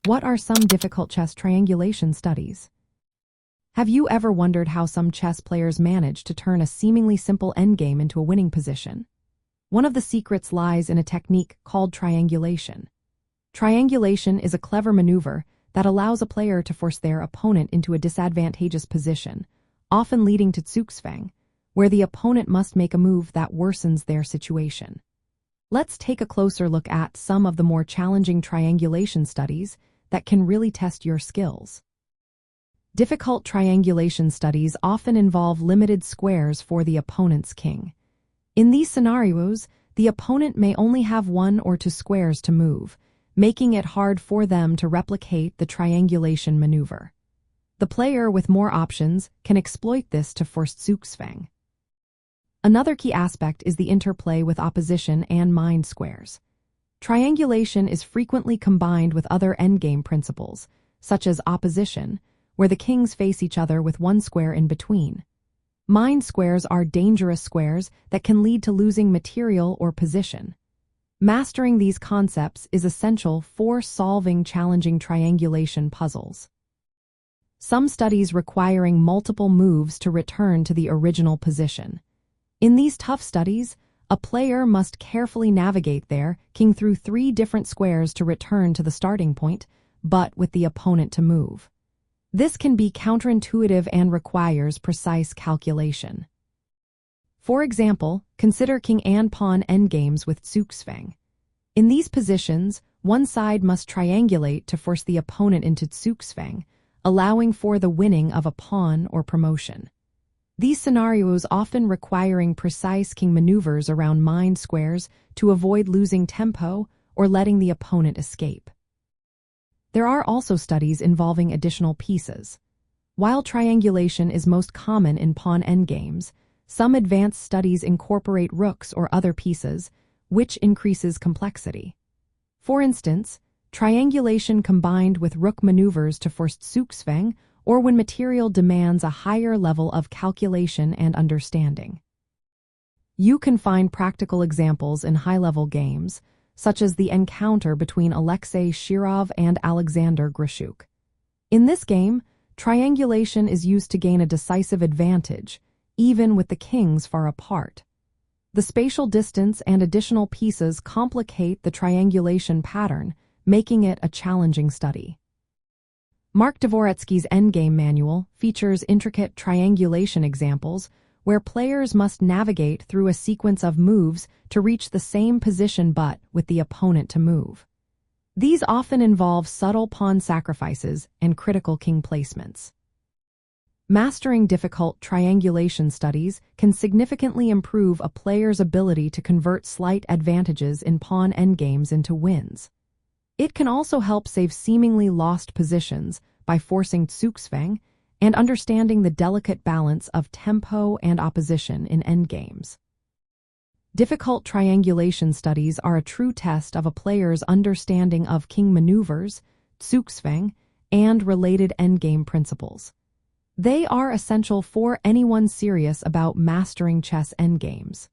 What are some difficult chess triangulation studies? Have you ever wondered how some chess players manage to turn a seemingly simple endgame into a winning position? One of the secrets lies in a technique called triangulation. Triangulation is a clever maneuver that allows a player to force their opponent into a disadvantageous position, often leading to Zugzwang, where the opponent must make a move that worsens their situation. Let's take a closer look at some of the more challenging triangulation studies that can really test your skills. Difficult triangulation studies often involve limited squares for the opponent's king. In these scenarios, the opponent may only have 1 or 2 squares to move, making it hard for them to replicate the triangulation maneuver. The player with more options can exploit this to force Zugzwang. Another key aspect is the interplay with opposition and mind squares. Triangulation is frequently combined with other endgame principles, such as opposition, where the kings face each other with 1 square in between. Mind squares are dangerous squares that can lead to losing material or position. Mastering these concepts is essential for solving challenging triangulation puzzles. Some studies requiring multiple moves to return to the original position. In these tough studies, a player must carefully navigate their king through 3 different squares to return to the starting point, but with the opponent to move. This can be counterintuitive and requires precise calculation. For example, consider king and pawn endgames with Zugzwang. In these positions, one side must triangulate to force the opponent into Zugzwang, allowing for the winning of a pawn or promotion. These scenarios often requiring precise king maneuvers around mind squares to avoid losing tempo or letting the opponent escape. There are also studies involving additional pieces. While triangulation is most common in pawn endgames, some advanced studies incorporate rooks or other pieces, which increases complexity. For instance, triangulation combined with rook maneuvers to force Zugzwang, or when material demands a higher level of calculation and understanding. You can find practical examples in high-level games, such as the encounter between Alexei Shirov and Alexander Grishuk. In this game, triangulation is used to gain a decisive advantage, even with the kings far apart. The spatial distance and additional pieces complicate the triangulation pattern, making it a challenging study. Mark Dvoretsky's Endgame manual features intricate triangulation examples where players must navigate through a sequence of moves to reach the same position but with the opponent to move. These often involve subtle pawn sacrifices and critical king placements. Mastering difficult triangulation studies can significantly improve a player's ability to convert slight advantages in pawn endgames into wins. It can also help save seemingly lost positions by forcing Zugzwang and understanding the delicate balance of tempo and opposition in endgames. Difficult triangulation studies are a true test of a player's understanding of king maneuvers, Zugzwang, and related endgame principles. They are essential for anyone serious about mastering chess endgames.